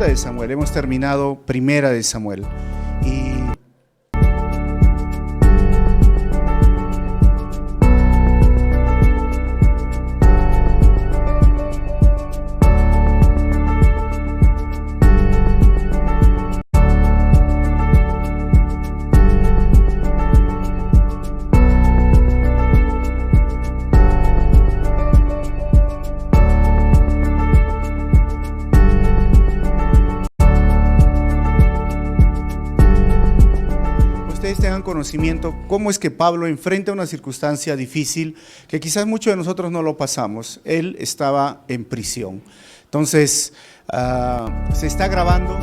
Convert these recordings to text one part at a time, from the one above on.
segunda de Samuel, hemos terminado primera de Samuel. Y tengan conocimiento cómo es que Pablo enfrenta una circunstancia difícil que quizás muchos de nosotros no lo pasamos. Él estaba en prisión. Entonces, se está grabando.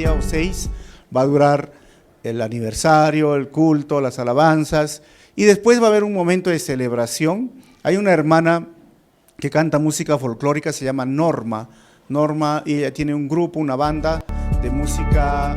O 6 va a durar el aniversario, el culto, las alabanzas, y después va a haber un momento de celebración. Hay una hermana que canta música folclórica, se llama Norma, y ella tiene un grupo, una banda de música.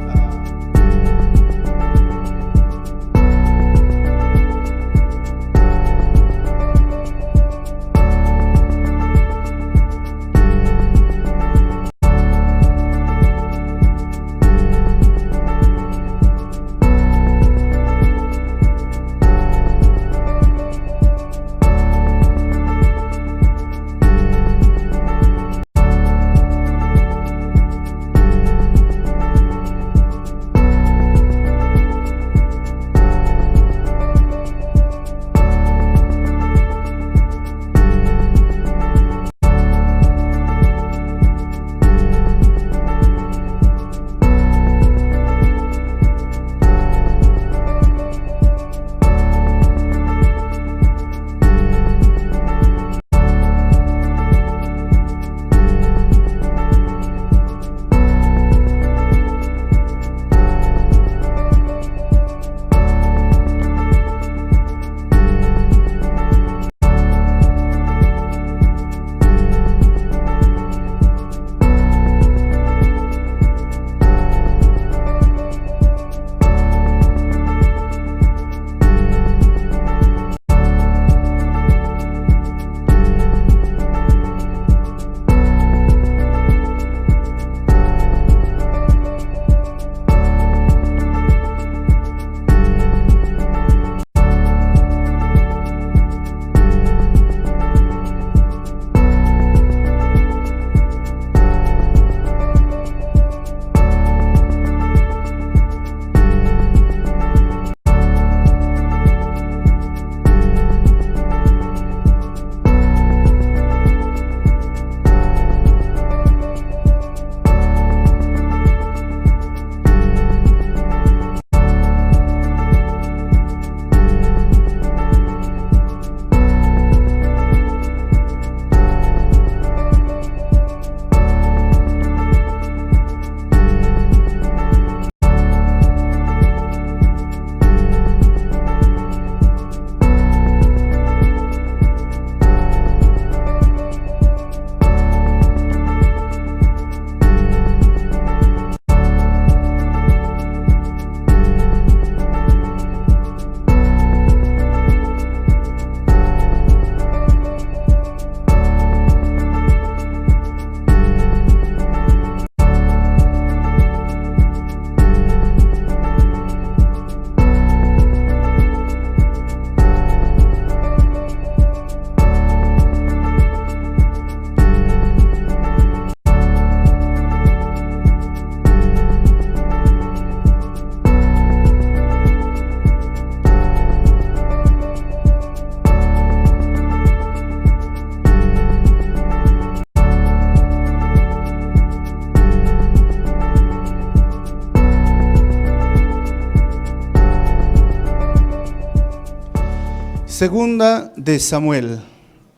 Segunda de Samuel,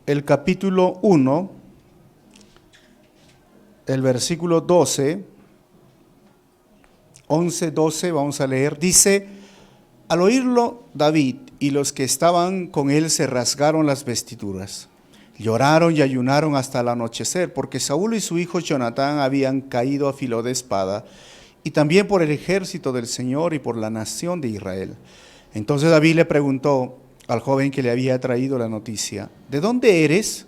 el capítulo 1, el versículo 12, 11, 12, vamos a leer, dice: al oírlo David y los que estaban con él se rasgaron las vestiduras, lloraron y ayunaron hasta el anochecer, porque Saúl y su hijo Jonatán habían caído a filo de espada, y también por el ejército del Señor y por la nación de Israel. Entonces David le preguntó al joven que le había traído la noticia: ¿de dónde eres?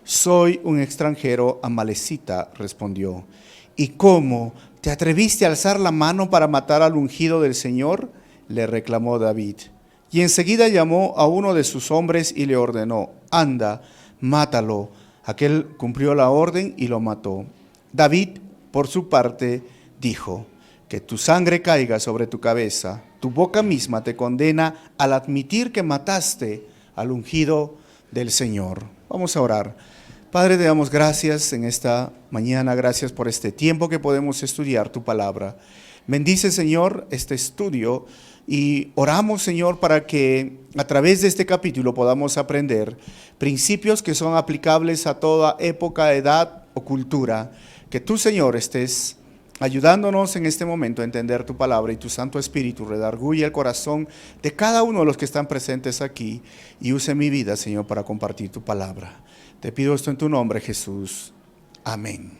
Soy un extranjero amalecita, respondió. ¿Y cómo te atreviste a alzar la mano para matar al ungido del Señor?, le reclamó David. Y enseguida llamó a uno de sus hombres y le ordenó: anda, mátalo. Aquel cumplió la orden y lo mató. David, por su parte, dijo: que tu sangre caiga sobre tu cabeza. Tu boca misma te condena al admitir que mataste al ungido del Señor. Vamos a orar. Padre, te damos gracias en esta mañana, gracias por este tiempo que podemos estudiar tu palabra. Bendice, Señor, este estudio y oramos, Señor, para que a través de este capítulo podamos aprender principios que son aplicables a toda época, edad o cultura. Que tú, Señor, estés ayudándonos en este momento a entender tu palabra, y tu Santo Espíritu redarguye el corazón de cada uno de los que están presentes aquí y use mi vida, Señor, para compartir tu palabra. Te pido esto en tu nombre, Jesús. Amén.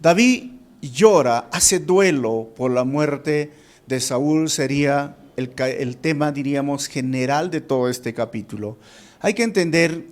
David llora, hace duelo por la muerte de Saúl, sería el tema, diríamos, general de todo este capítulo. Hay que entender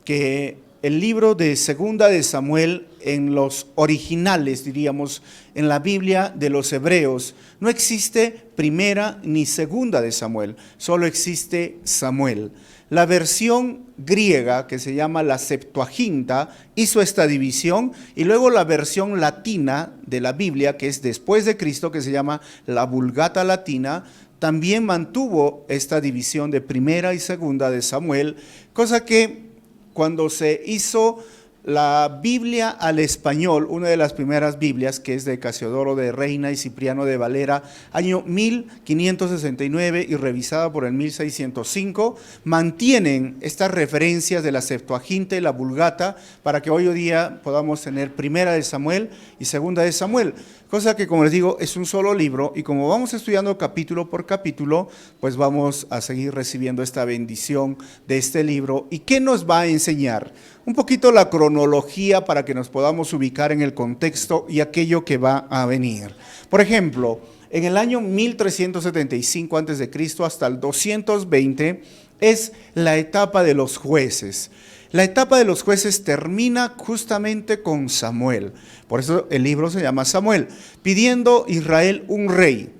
que el libro de Segunda de Samuel, en los originales, diríamos, en la Biblia de los hebreos, no existe primera ni segunda de Samuel, solo existe Samuel. La versión griega, que se llama la Septuaginta, hizo esta división, y luego la versión latina de la Biblia, que es después de Cristo, que se llama la Vulgata Latina, también mantuvo esta división de primera y segunda de Samuel, cosa que cuando se hizo la Biblia al español, una de las primeras Biblias, que es de Casiodoro de Reina y Cipriano de Valera, año 1569 y revisada por el 1605, mantienen estas referencias de la Septuaginta y la Vulgata para que hoy en día podamos tener primera de Samuel y segunda de Samuel, cosa que, como les digo, es un solo libro, y como vamos estudiando capítulo por capítulo, pues vamos a seguir recibiendo esta bendición de este libro. ¿Y qué nos va a enseñar? Un poquito la cronología para que nos podamos ubicar en el contexto y aquello que va a venir. Por ejemplo, en el año 1375 a.C. hasta el 220 es la etapa de los jueces. La etapa de los jueces termina justamente con Samuel. Por eso el libro se llama Samuel, pidiendo Israel un rey.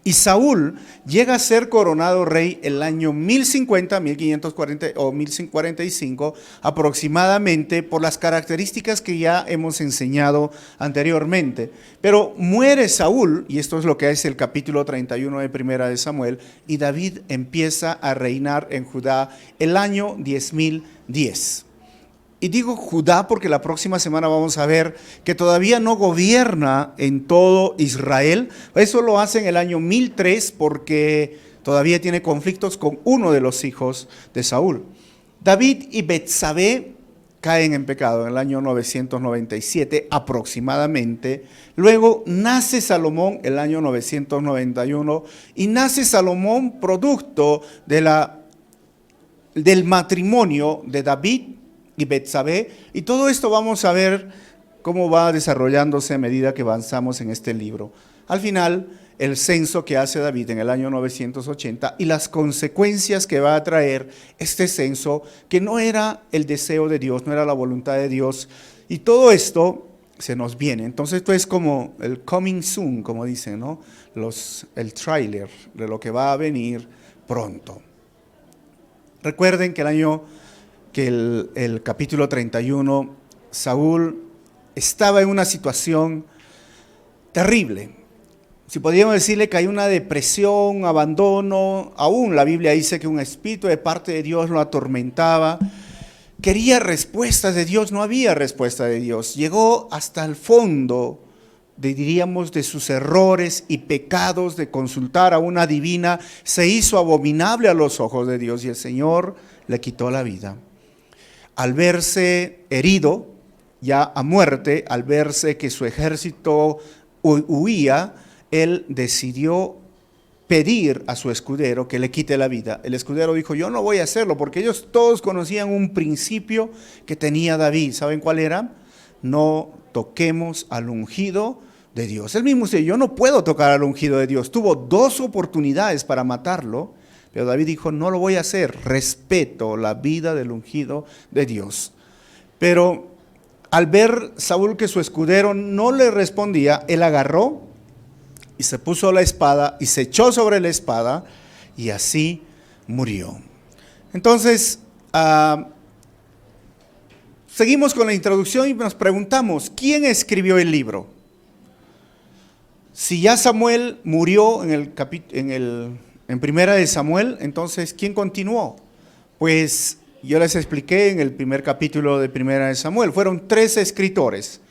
Y Saúl llega a ser coronado rey el año 1050, 1540 o 1045 aproximadamente, por las características que ya hemos enseñado anteriormente. Pero muere Saúl, y esto es lo que es el capítulo 31 de Primera de Samuel, y David empieza a reinar en Judá el año 10.010. Y digo Judá porque la próxima semana vamos a ver que todavía no gobierna en todo Israel. Eso lo hace en el año 1003 porque todavía tiene conflictos con uno de los hijos de Saúl. David y Betsabé caen en pecado en el año 997 aproximadamente. Luego nace Salomón el año 991, y nace Salomón producto del matrimonio de David y Betsabé, y todo esto vamos a ver cómo va desarrollándose a medida que avanzamos en este libro. Al final, el censo que hace David en el año 980 y las consecuencias que va a traer este censo, que no era el deseo de Dios, no era la voluntad de Dios, y todo esto se nos viene. Entonces esto es como el coming soon, como dicen, ¿no? El tráiler de lo que va a venir pronto. Recuerden que el capítulo 31, Saúl estaba en una situación terrible. Si podríamos decirle que hay una depresión, abandono, aún la Biblia dice que un espíritu de parte de Dios lo atormentaba. Quería respuestas de Dios, no había respuesta de Dios. Llegó hasta el fondo diríamos, de sus errores y pecados de consultar a una divina, se hizo abominable a los ojos de Dios y el Señor le quitó la vida. Al verse herido, ya a muerte, al verse que su ejército huía, él decidió pedir a su escudero que le quite la vida. El escudero dijo, yo no voy a hacerlo, porque ellos todos conocían un principio que tenía David. ¿Saben cuál era? No toquemos al ungido de Dios. Él mismo dice, yo no puedo tocar al ungido de Dios. Tuvo 2 oportunidades para matarlo, pero David dijo, no lo voy a hacer, respeto la vida del ungido de Dios. Pero al ver Saúl que su escudero no le respondía, él agarró y se puso la espada y se echó sobre la espada y así murió. Entonces, seguimos con la introducción y nos preguntamos, ¿quién escribió el libro? Si ya Samuel murió en Primera de Samuel, entonces, ¿quién continuó? Pues yo les expliqué en el primer capítulo de Primera de Samuel, fueron 3 escritores,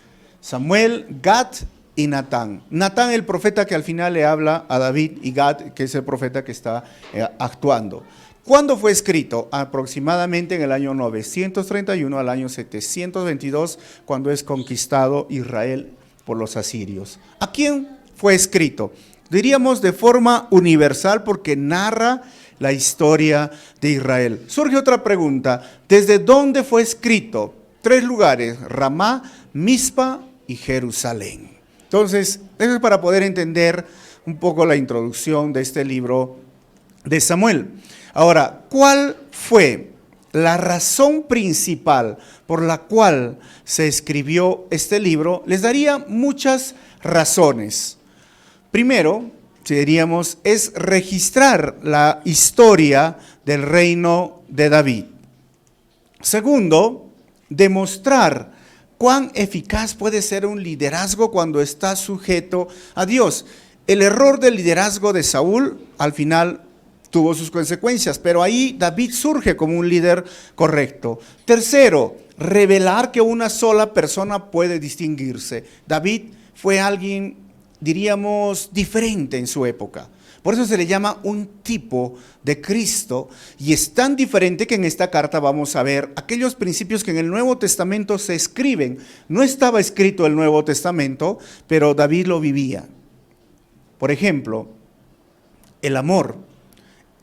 Samuel, Gad y Natán. Natán, el profeta que al final le habla a David, y Gad, que es el profeta que está actuando. ¿Cuándo fue escrito? Aproximadamente en el año 931 al año 722, cuando es conquistado Israel por los asirios. ¿A quién fue escrito? Diríamos de forma universal porque narra la historia de Israel. Surge otra pregunta, ¿desde dónde fue escrito? 3 lugares, Ramá, Mizpa y Jerusalén. Entonces, eso es para poder entender un poco la introducción de este libro de Samuel. Ahora, ¿cuál fue la razón principal por la cual se escribió este libro? Les daría muchas razones. Primero, si diríamos, es registrar la historia del reino de David. Segundo, demostrar cuán eficaz puede ser un liderazgo cuando está sujeto a Dios. El error del liderazgo de Saúl al final tuvo sus consecuencias, pero ahí David surge como un líder correcto. Tercero, revelar que una sola persona puede distinguirse. David fue alguien, diríamos, diferente en su época. Por eso se le llama un tipo de Cristo y es tan diferente que en esta carta vamos a ver aquellos principios que en el Nuevo Testamento se escriben. No estaba escrito el Nuevo Testamento, pero David lo vivía. Por ejemplo, el amor,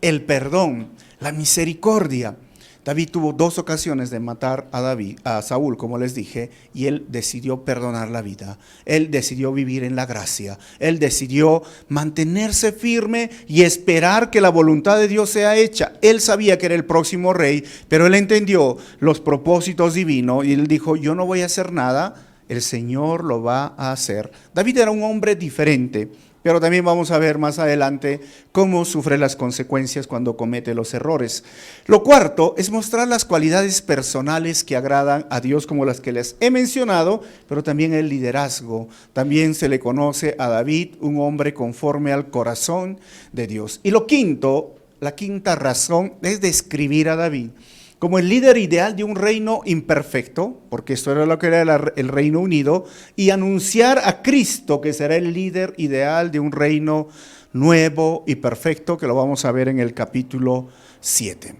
el perdón, la misericordia. David tuvo 2 ocasiones de matar a Saúl, como les dije, y él decidió perdonar la vida. Él decidió vivir en la gracia. Él decidió mantenerse firme y esperar que la voluntad de Dios sea hecha. Él sabía que era el próximo rey, pero él entendió los propósitos divinos y él dijo, yo no voy a hacer nada, el Señor lo va a hacer. David era un hombre diferente. Pero también vamos a ver más adelante cómo sufre las consecuencias cuando comete los errores. Lo cuarto es mostrar las cualidades personales que agradan a Dios, como las que les he mencionado, pero también el liderazgo. También se le conoce a David un hombre conforme al corazón de Dios. Y lo quinto, la quinta razón es describir a David como el líder ideal de un reino imperfecto, porque esto era lo que era el Reino Unido, y anunciar a Cristo que será el líder ideal de un reino nuevo y perfecto, que lo vamos a ver en el capítulo 7.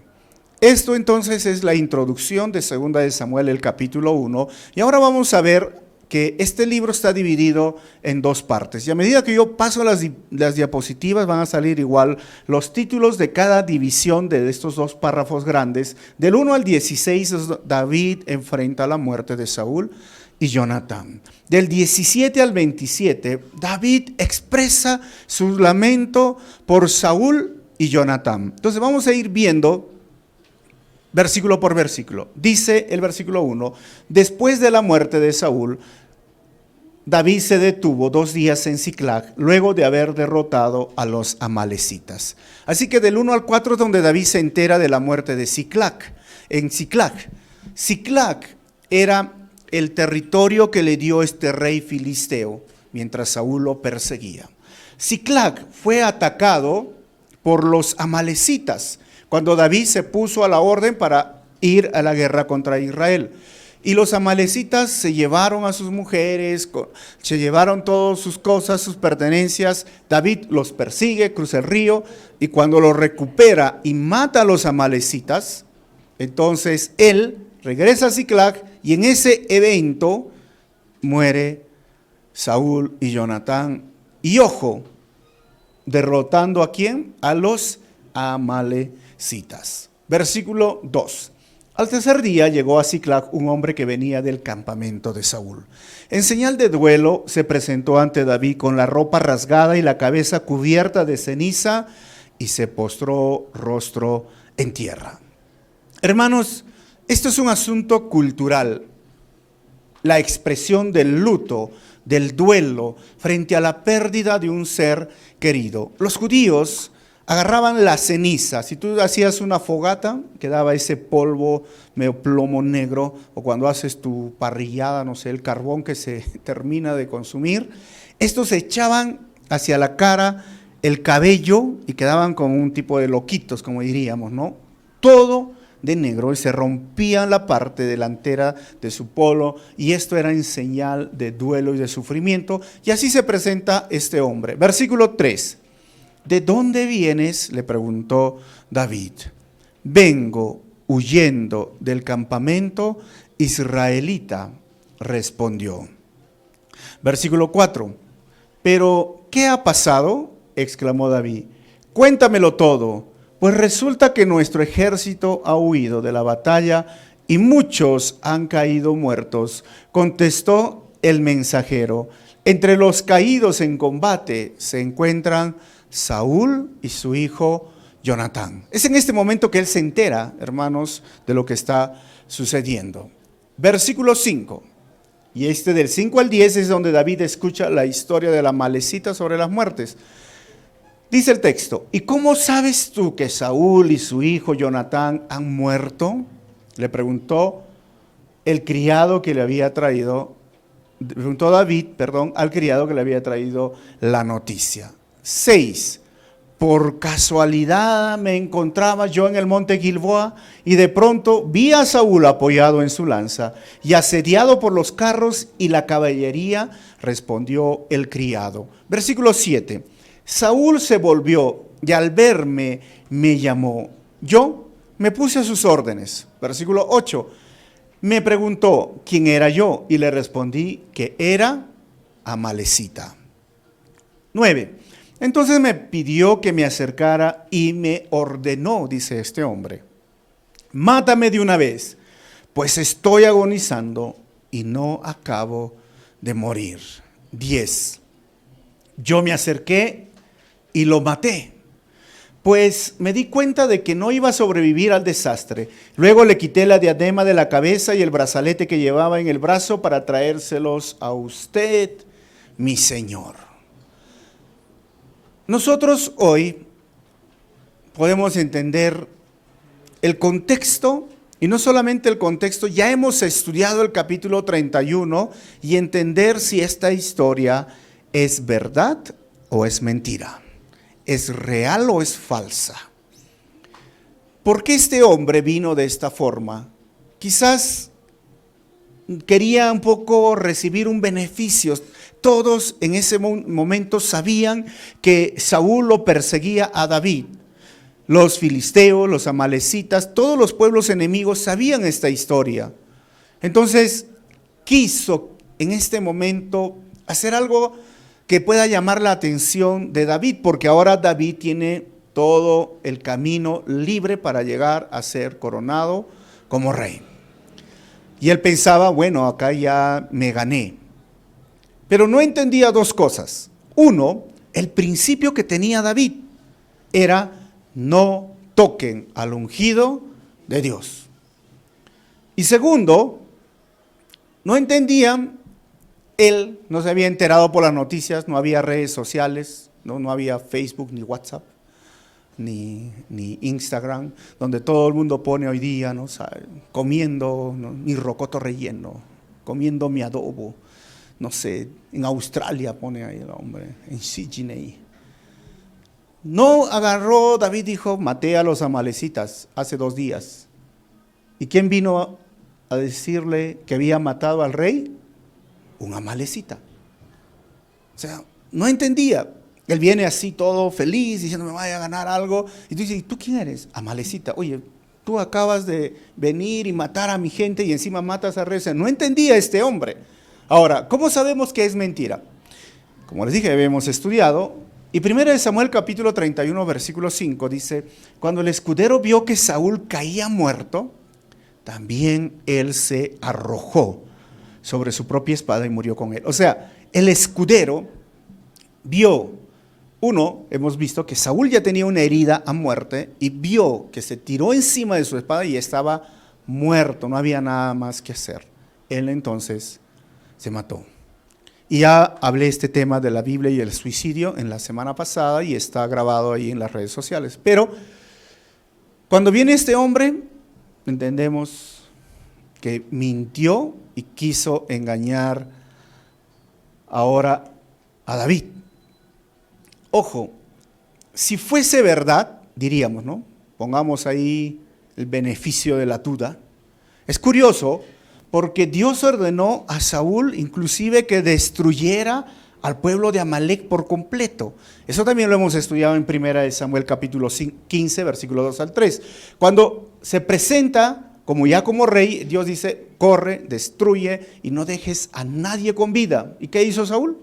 Esto entonces es la introducción de 2 de Samuel, el capítulo 1, y ahora vamos a ver que este libro está dividido en 2 partes. Y a medida que yo paso las diapositivas van a salir igual los títulos de cada división de estos 2 párrafos grandes. Del 1 al 16 David enfrenta la muerte de Saúl y Jonatán. Del 17 al 27 David expresa su lamento por Saúl y Jonatán. Entonces vamos a ir viendo versículo por versículo. Dice el versículo 1, después de la muerte de Saúl, David se detuvo 2 días en Siclag, luego de haber derrotado a los amalecitas. Así que del 1 al 4 es donde David se entera de la muerte de Siclag. En Siclag. Siclag era el territorio que le dio este rey filisteo, mientras Saúl lo perseguía. Siclag fue atacado por los amalecitas, cuando David se puso a la orden para ir a la guerra contra Israel. Y los amalecitas se llevaron a sus mujeres, se llevaron todas sus cosas, sus pertenencias. David los persigue, cruza el río, y cuando los recupera y mata a los amalecitas, entonces él regresa a Siclag, y en ese evento muere Saúl y Jonatán. Y ojo, derrotando ¿a quién? A los amalecitas. Versículo 2. Al tercer día llegó a Siclag un hombre que venía del campamento de Saúl. En señal de duelo se presentó ante David con la ropa rasgada y la cabeza cubierta de ceniza, y se postró rostro en tierra. Hermanos, esto es un asunto cultural. La expresión del luto, del duelo frente a la pérdida de un ser querido. Los judíos agarraban la ceniza. Si tú hacías una fogata, quedaba ese polvo medio plomo negro, o cuando haces tu parrillada, no sé, el carbón que se termina de consumir, estos se echaban hacia la cara, el cabello, y quedaban como un tipo de loquitos, como diríamos, ¿no? Todo de negro, y se rompían la parte delantera de su polo, y esto era en señal de duelo y de sufrimiento. Y así se presenta este hombre. Versículo 3. ¿De dónde vienes?, le preguntó David. Vengo huyendo del campamento israelita, respondió. Versículo 4. ¿Pero qué ha pasado?, exclamó David. Cuéntamelo todo, pues resulta que nuestro ejército ha huido de la batalla y muchos han caído muertos. Contestó el mensajero. Entre los caídos en combate se encuentran Saúl y su hijo Jonatán. Es en este momento que él se entera, hermanos, de lo que está sucediendo. Versículo 5. Y del 5 al 10 es donde David escucha la historia de la malecita sobre las muertes. Dice el texto: ¿y cómo sabes tú que Saúl y su hijo Jonatán han muerto?, le preguntó el criado que le había traído, preguntó David, al criado que le había traído la noticia. 6. Por casualidad me encontraba yo en el monte Gilboa, y de pronto vi a Saúl apoyado en su lanza y asediado por los carros y la caballería, respondió el criado. Versículo 7. Saúl se volvió y al verme me llamó. Yo me puse a sus órdenes. Versículo 8. Me preguntó quién era yo, y le respondí que era amalecita. 9. Entonces me pidió que me acercara y me ordenó, dice este hombre: mátame de una vez, pues estoy agonizando y no acabo de morir. 10. Yo me acerqué y lo maté, pues me di cuenta de que no iba a sobrevivir al desastre. Luego le quité la diadema de la cabeza y el brazalete que llevaba en el brazo para traérselos a usted, mi señor. Nosotros hoy podemos entender el contexto, y no solamente el contexto, ya hemos estudiado el capítulo 31 y entender si esta historia es verdad o es mentira, es real o es falsa. ¿Por qué este hombre vino de esta forma? Quizás quería un poco recibir un beneficio. Todos en ese momento sabían que Saúl lo perseguía a David. Los filisteos, los amalecitas, todos los pueblos enemigos sabían esta historia. Entonces quiso en este momento hacer algo que pueda llamar la atención de David, porque ahora David tiene todo el camino libre para llegar a ser coronado como rey. Y él pensaba, bueno, acá ya me gané. Pero no entendía dos cosas. Uno, el principio que tenía David era: no toquen al ungido de Dios. Y segundo, no entendían, él no se había enterado por las noticias, no había redes sociales, no había Facebook, ni WhatsApp, ni Instagram, donde todo el mundo pone hoy día, ¿no? Comiendo, ¿no?, mi rocoto relleno, comiendo mi adobo. No sé, en Australia pone ahí el hombre, en Sydney. No agarró, David dijo: maté a los amalecitas hace 2 días. ¿Y quién vino a decirle que había matado al rey? Un amalecita. O sea, no entendía. Él viene así todo feliz, diciendo me vaya a ganar algo. Y tú dices, ¿y tú quién eres? Amalecita. Oye, tú acabas de venir y matar a mi gente y encima matas a rey. No entendía este hombre. Ahora, ¿cómo sabemos que es mentira? Como les dije, habíamos estudiado. Y 1 Samuel capítulo 31, versículo 5 dice, cuando el escudero vio que Saúl caía muerto, también él se arrojó sobre su propia espada y murió con él. O sea, el escudero vio, hemos visto que Saúl ya tenía una herida a muerte y vio que se tiró encima de su espada y estaba muerto, no había nada más que hacer. Él entonces se mató. Y ya hablé este tema de la Biblia y el suicidio en la semana pasada y está grabado ahí en las redes sociales. Pero cuando viene este hombre, entendemos que mintió y quiso engañar ahora a David. Ojo, si fuese verdad, diríamos, ¿no? Pongamos ahí el beneficio de la duda. Es curioso porque Dios ordenó a Saúl inclusive que destruyera al pueblo de Amalec por completo. Eso también lo hemos estudiado en 1 Samuel capítulo 15, versículo 2 al 3. Cuando se presenta como rey, Dios dice, corre, destruye y no dejes a nadie con vida. ¿Y qué hizo Saúl?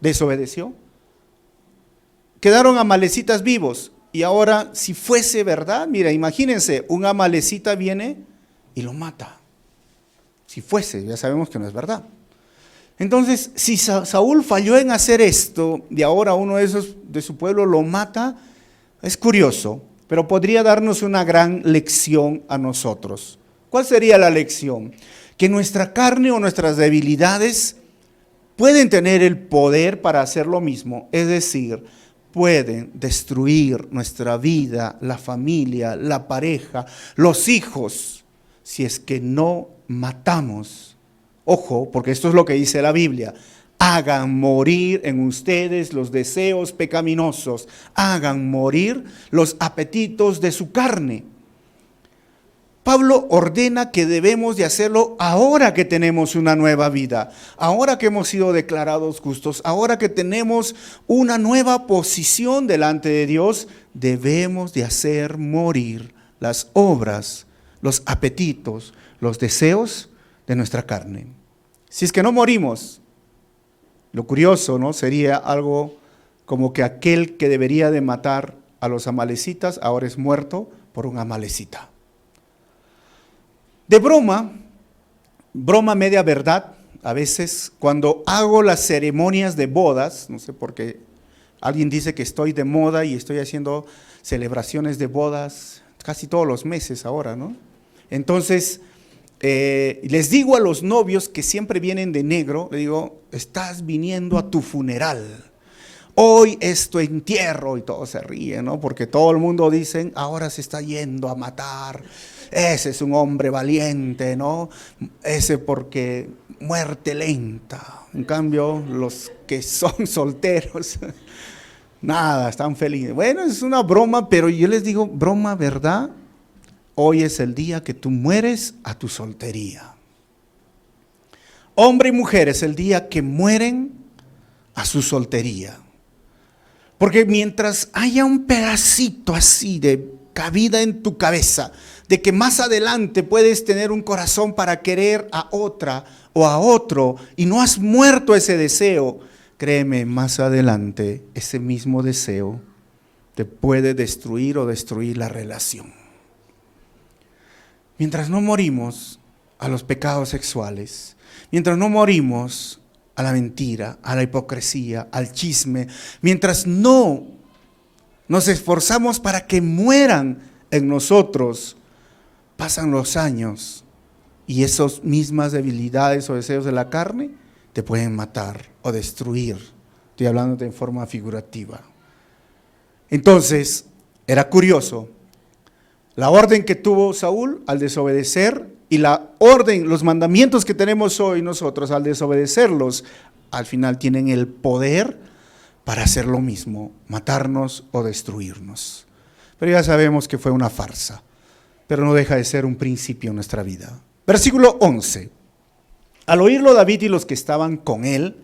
Desobedeció. Quedaron amalecitas vivos. Y ahora, si fuese verdad, mira, imagínense, un amalecita viene y lo mata. Si fuese, ya sabemos que no es verdad. Entonces, si Saúl falló en hacer esto y ahora uno de esos de su pueblo lo mata, es curioso, pero podría darnos una gran lección a nosotros. ¿Cuál sería la lección? Que nuestra carne o nuestras debilidades pueden tener el poder para hacer lo mismo, es decir, pueden destruir nuestra vida, la familia, la pareja, los hijos, si es que no matamos. Ojo, porque esto es lo que dice la Biblia. Hagan morir en ustedes los deseos pecaminosos. Hagan morir los apetitos de su carne. Pablo ordena que debemos de hacerlo ahora que tenemos una nueva vida, ahora que hemos sido declarados justos, ahora que tenemos una nueva posición delante de Dios, debemos de hacer morir las obras, los apetitos, los deseos de nuestra carne. Si es que no morimos, lo curioso, ¿no? Sería algo como que aquel que debería de matar a los amalecitas ahora es muerto por un amalecita. De broma media verdad, a veces cuando hago las ceremonias de bodas, no sé por qué alguien dice que estoy de moda y estoy haciendo celebraciones de bodas casi todos los meses ahora, ¿no? Entonces, les digo a los novios que siempre vienen de negro, le digo, estás viniendo a tu funeral. Hoy es tu entierro y todos se ríen, ¿no? Porque todo el mundo dice, ahora se está yendo a matar. Ese es un hombre valiente, ¿no? Ese porque muerte lenta. En cambio, los que son solteros, nada, están felices. Bueno, es una broma, pero yo les digo, broma, ¿verdad? Hoy es el día que tú mueres a tu soltería. Hombre y mujer es el día que mueren a su soltería. Porque mientras haya un pedacito así de cabida en tu cabeza, de que más adelante puedes tener un corazón para querer a otra o a otro y no has muerto ese deseo, créeme, más adelante ese mismo deseo te puede destruir o destruir la relación. Mientras no morimos a los pecados sexuales, mientras no morimos a la mentira, a la hipocresía, al chisme, mientras no nos esforzamos para que mueran en nosotros, pasan los años y esas mismas debilidades o deseos de la carne te pueden matar o destruir. Estoy hablando en forma figurativa. Entonces, era curioso la orden que tuvo Saúl al desobedecer y la orden, los mandamientos que tenemos hoy nosotros al desobedecerlos, al final tienen el poder para hacer lo mismo, matarnos o destruirnos. Pero ya sabemos que fue una farsa, pero no deja de ser un principio en nuestra vida. Versículo 11. Al oírlo David y los que estaban con él,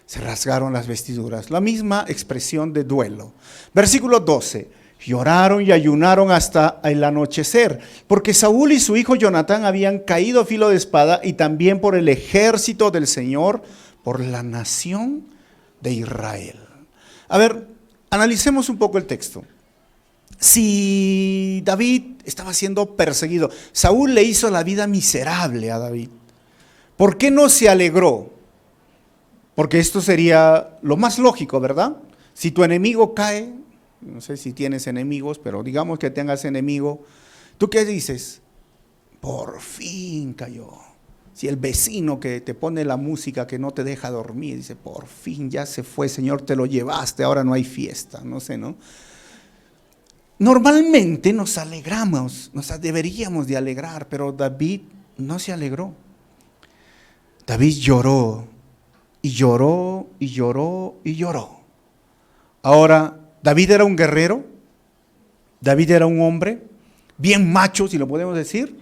se rasgaron las vestiduras. La misma expresión de duelo. Versículo 12. Lloraron y ayunaron hasta el anochecer, porque Saúl y su hijo Jonatán habían caído a filo de espada, y también por el ejército del Señor, por la nación de Israel. A ver, analicemos un poco el texto. Si David estaba siendo perseguido, Saúl le hizo la vida miserable a David, ¿por qué no se alegró? Porque esto sería lo más lógico, ¿verdad? Si tu enemigo cae, no sé si tienes enemigos, pero digamos que tengas enemigo, ¿tú qué dices? Por fin cayó. Si el vecino que te pone la música que no te deja dormir, dice, por fin ya se fue, Señor, te lo llevaste, ahora no hay fiesta, no sé, ¿no? Normalmente nos alegramos, deberíamos de alegrar, pero David no se alegró. David lloró, y lloró, y lloró, y lloró. Ahora, David era un guerrero, David era un hombre, bien macho, si lo podemos decir.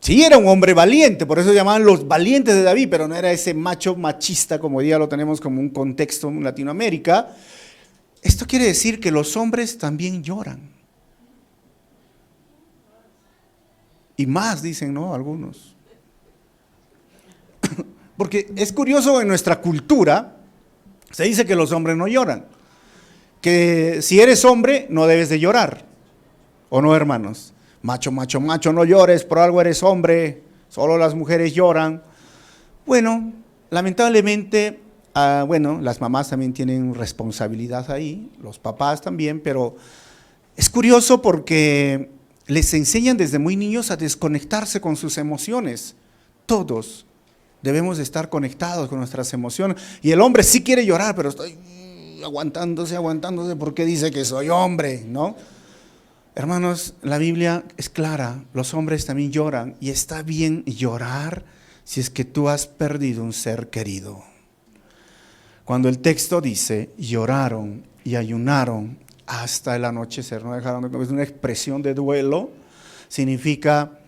Sí, era un hombre valiente, por eso llamaban los valientes de David, pero no era ese macho machista como hoy día lo tenemos como un contexto en Latinoamérica. Esto quiere decir que los hombres también lloran. Y más, dicen, ¿no? Algunos. Porque es curioso, en nuestra cultura se dice que los hombres no lloran. Que si eres hombre no debes de llorar. ¿O no, hermanos? Macho, macho, macho, no llores, por algo eres hombre. Solo las mujeres lloran. Bueno, lamentablemente, las mamás también tienen responsabilidad ahí, los papás también, pero es curioso porque les enseñan desde muy niños a desconectarse con sus emociones. Todos debemos de estar conectados con nuestras emociones. Y el hombre sí quiere llorar, pero está aguantándose, porque dice que soy hombre, ¿no? Hermanos, la Biblia es clara, los hombres también lloran, y está bien llorar si es que tú has perdido un ser querido. Cuando el texto dice, lloraron y ayunaron hasta el anochecer, no dejaron de, es una expresión de duelo, significa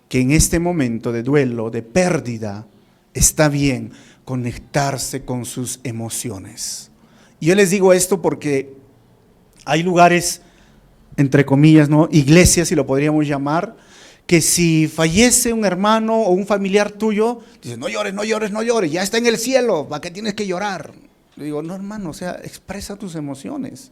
que en este momento de duelo, de pérdida, está bien conectarse con sus emociones. Y yo les digo esto porque hay lugares, entre comillas, ¿no? Iglesias, si lo podríamos llamar, que si fallece un hermano o un familiar tuyo, dices, no llores, no llores, no llores, ya está en el cielo, ¿para qué tienes que llorar? Le digo, no, hermano, expresa tus emociones.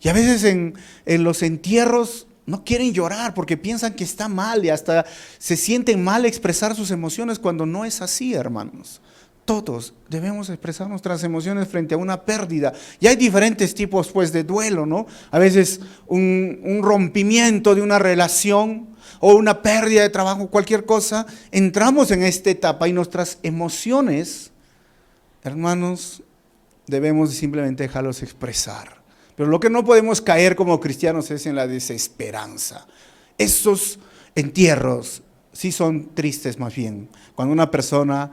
Y a veces en los entierros no quieren llorar porque piensan que está mal y hasta se sienten mal expresar sus emociones, cuando no es así, hermanos. Todos debemos expresar nuestras emociones frente a una pérdida. Y hay diferentes tipos, pues, de duelo, ¿no? A veces un rompimiento de una relación o una pérdida de trabajo, cualquier cosa, entramos en esta etapa y nuestras emociones, hermanos, debemos simplemente dejarlos expresar. Pero lo que no podemos caer como cristianos es en la desesperanza. Esos entierros sí son tristes más bien, cuando una persona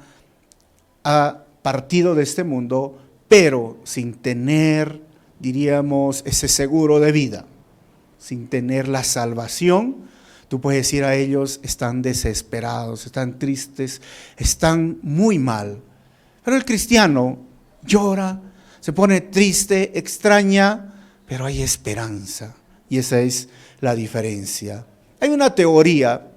ha partido de este mundo, pero sin tener, diríamos, ese seguro de vida, sin tener la salvación. Tú puedes decir a ellos, están desesperados, están tristes, están muy mal. Pero el cristiano llora, se pone triste, extraña, pero hay esperanza. Y esa es la diferencia. Hay una teoría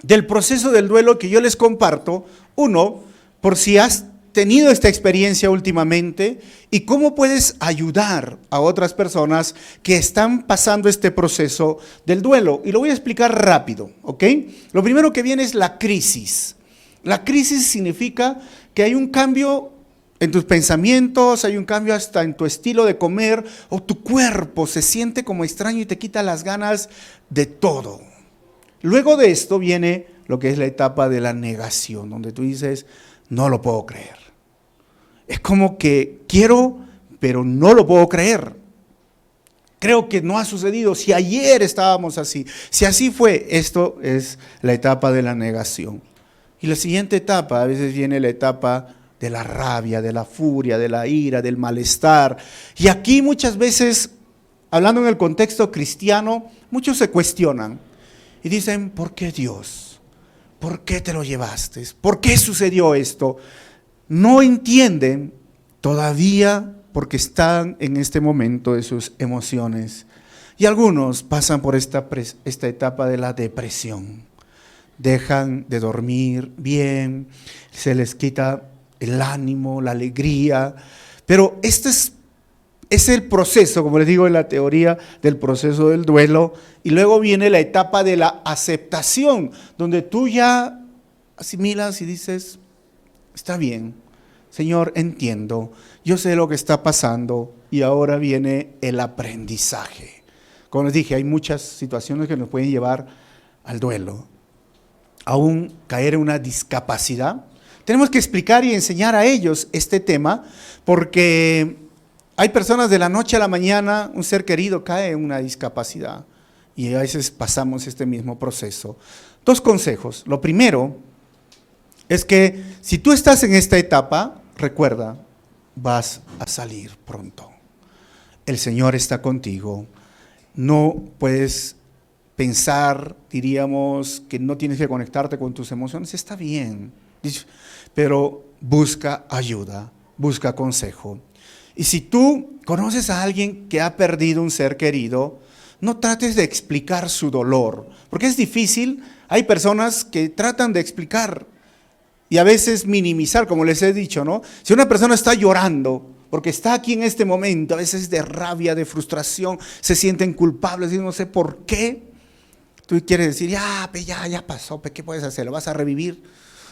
del proceso del duelo que yo les comparto. Uno, por si has tenido esta experiencia últimamente, y cómo puedes ayudar a otras personas que están pasando este proceso del duelo. Y lo voy a explicar rápido, ¿ok? Lo primero que viene es la crisis. La crisis significa que hay un cambio en tus pensamientos, hay un cambio hasta en tu estilo de comer, o tu cuerpo se siente como extraño y te quita las ganas de todo. Luego de esto viene lo que es la etapa de la negación, donde tú dices, no lo puedo creer. Es como que quiero, pero no lo puedo creer. Creo que no ha sucedido. Si ayer estábamos así, si así fue, esto es la etapa de la negación. Y la siguiente etapa, a veces viene la etapa de la rabia, de la furia, de la ira, del malestar. Y aquí muchas veces, hablando en el contexto cristiano, muchos se cuestionan. y dicen, ¿por qué Dios? ¿Por qué te lo llevaste? ¿Por qué sucedió esto? No entienden todavía porque están en este momento de sus emociones. Y algunos pasan por esta etapa de la depresión. Dejan de dormir bien, se les quita el ánimo, la alegría. Pero este es el proceso, como les digo en la teoría del proceso del duelo. Y luego viene la etapa de la aceptación, donde tú ya asimilas y dices, está bien, Señor, entiendo, yo sé lo que está pasando y ahora viene el aprendizaje. Como les dije, hay muchas situaciones que nos pueden llevar al duelo, aún caer en una discapacidad. Tenemos que explicar y enseñar a ellos este tema porque hay personas de la noche a la mañana, un ser querido cae en una discapacidad y a veces pasamos este mismo proceso. 2 consejos. Lo primero es que si tú estás en esta etapa, recuerda, vas a salir pronto. El Señor está contigo. No puedes pensar, diríamos, que no tienes que conectarte con tus emociones. Está bien, pero busca ayuda, busca consejo. Y si tú conoces a alguien que ha perdido un ser querido, no trates de explicar su dolor, porque es difícil. Hay personas que tratan de explicar y a veces minimizar, como les he dicho, ¿no? Si una persona está llorando porque está aquí en este momento, a veces de rabia, de frustración, se sienten culpables y no sé por qué, tú quieres decir, ya pasó, ¿qué puedes hacer? ¿Lo vas a revivir?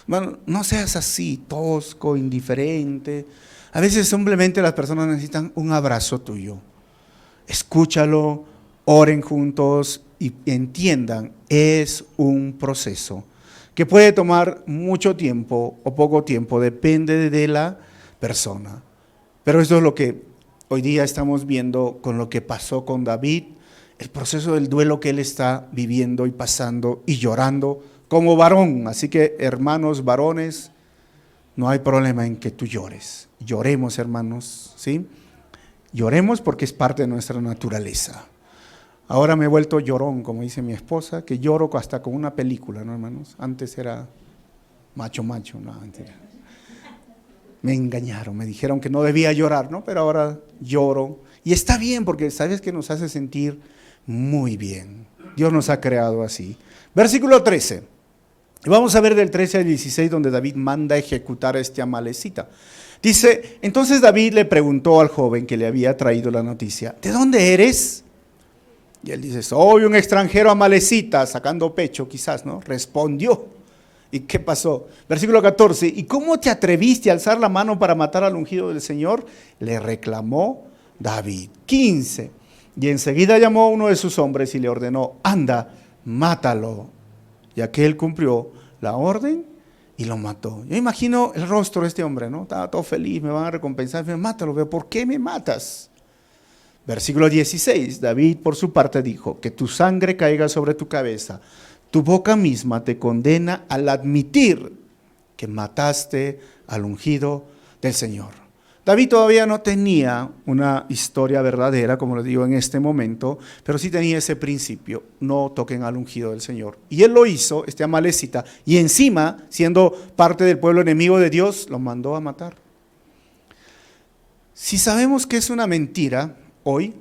Bueno, no seas así, tosco, indiferente. A veces simplemente las personas necesitan un abrazo tuyo. Escúchalo, oren juntos y entiendan, es un proceso que puede tomar mucho tiempo o poco tiempo, depende de la persona. Pero esto es lo que hoy día estamos viendo con lo que pasó con David, el proceso del duelo que él está viviendo y pasando y llorando como varón. Así que, hermanos varones, no hay problema en que tú llores. Lloremos, hermanos, ¿sí? Lloremos porque es parte de nuestra naturaleza. Ahora me he vuelto llorón, como dice mi esposa, que lloro hasta con una película, ¿no, hermanos? Antes era macho, no, mentira. Me engañaron, me dijeron que no debía llorar, ¿no? Pero ahora lloro. Y está bien, porque sabes que nos hace sentir muy bien. Dios nos ha creado así. Versículo 13. Vamos a ver del 13 al 16, donde David manda ejecutar a este amalecita. Dice, entonces David le preguntó al joven que le había traído la noticia, ¿de dónde eres? Y él dice, soy un extranjero amalecita, sacando pecho quizás, ¿no? Respondió. ¿Y qué pasó? Versículo 14, ¿y cómo te atreviste a alzar la mano para matar al ungido del Señor? Le reclamó David. 15, y enseguida llamó a uno de sus hombres y le ordenó, anda, mátalo. Y aquel cumplió la orden y lo mató. Yo imagino el rostro de este hombre, ¿no? Estaba todo feliz, me van a recompensar, mátalo, pero ¿por qué me matas? Versículo 16, David por su parte dijo, que tu sangre caiga sobre tu cabeza, tu boca misma te condena al admitir que mataste al ungido del Señor. David todavía no tenía una historia verdadera, como lo digo en este momento, pero sí tenía ese principio, no toquen al ungido del Señor. Y él lo hizo, este amalecita, y encima, siendo parte del pueblo enemigo de Dios, lo mandó a matar. Si sabemos que es una mentira, hoy,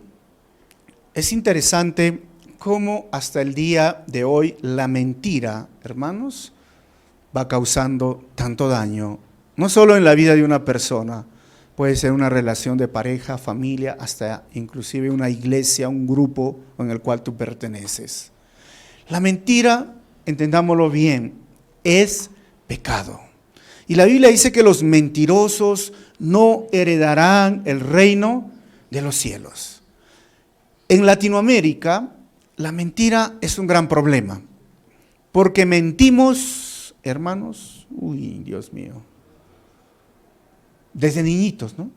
es interesante cómo hasta el día de hoy la mentira, hermanos, va causando tanto daño, no solo en la vida de una persona, puede ser una relación de pareja, familia, hasta inclusive una iglesia, un grupo en el cual tú perteneces. La mentira, entendámoslo bien, es pecado. Y la Biblia dice que los mentirosos no heredarán el reino de los cielos. En Latinoamérica, la mentira es un gran problema, porque mentimos, hermanos, Dios mío, desde niñitos, ¿no?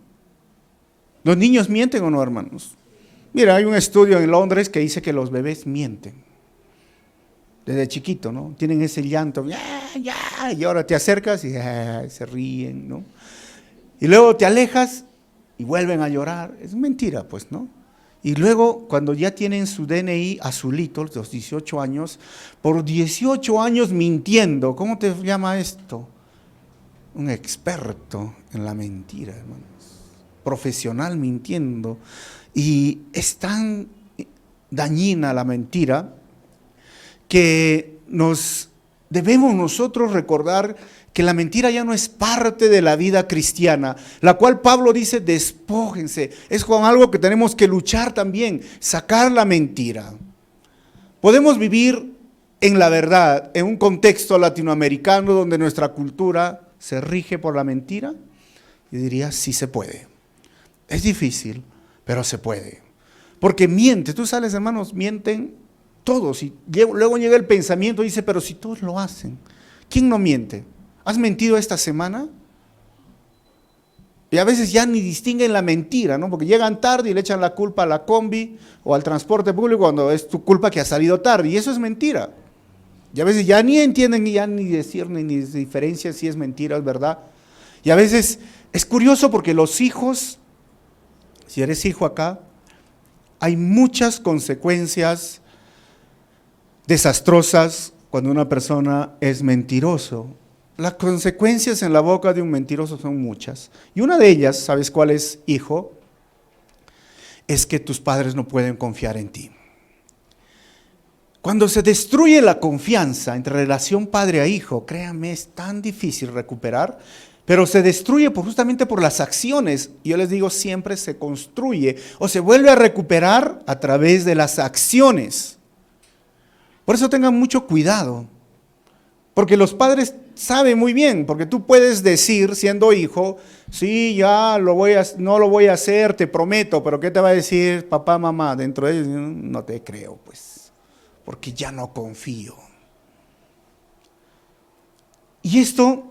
¿Los niños mienten o no, hermanos? Mira, hay un estudio en Londres que dice que los bebés mienten. Desde chiquito, ¿no? Tienen ese llanto, y ahora te acercas y se ríen, ¿no? Y luego te alejas y vuelven a llorar. Es mentira, pues, ¿no? Y luego, cuando ya tienen su DNI azulito, los 18 años, por 18 años mintiendo, ¿cómo te llama esto? Un experto en la mentira, hermanos. Profesional mintiendo. Y es tan dañina la mentira que debemos nosotros recordar que la mentira ya no es parte de la vida cristiana, la cual Pablo dice, despójense. Es con algo que tenemos que luchar también, sacar la mentira. Podemos vivir en la verdad, en un contexto latinoamericano donde nuestra cultura se rige por la mentira. Yo diría, sí se puede. Es difícil, pero se puede. Porque miente, tú sabes, hermanos, mienten todos. Y luego llega el pensamiento y dice, pero si todos lo hacen, ¿quién no miente? ¿Has mentido esta semana? Y a veces ya ni distinguen la mentira, ¿no? Porque llegan tarde y le echan la culpa a la combi o al transporte público cuando es tu culpa que has salido tarde. Y eso es mentira. Y a veces ya ni entienden, ya ni decir, ni diferencian si es mentira o es verdad. Y a veces es curioso porque los hijos, si eres hijo acá, hay muchas consecuencias desastrosas cuando una persona es mentiroso. Las consecuencias en la boca de un mentiroso son muchas. Y una de ellas, ¿sabes cuál es, hijo? Es que tus padres no pueden confiar en ti. Cuando se destruye la confianza entre relación padre a hijo, créanme, es tan difícil recuperar, pero se destruye justamente por las acciones. Yo les digo, siempre se construye o se vuelve a recuperar a través de las acciones. Por eso tengan mucho cuidado, porque los padres saben muy bien, porque tú puedes decir, siendo hijo, sí, ya no lo voy a hacer, te prometo, pero ¿qué te va a decir papá, mamá? Dentro de ellos, no te creo, pues, porque ya no confío. Y esto,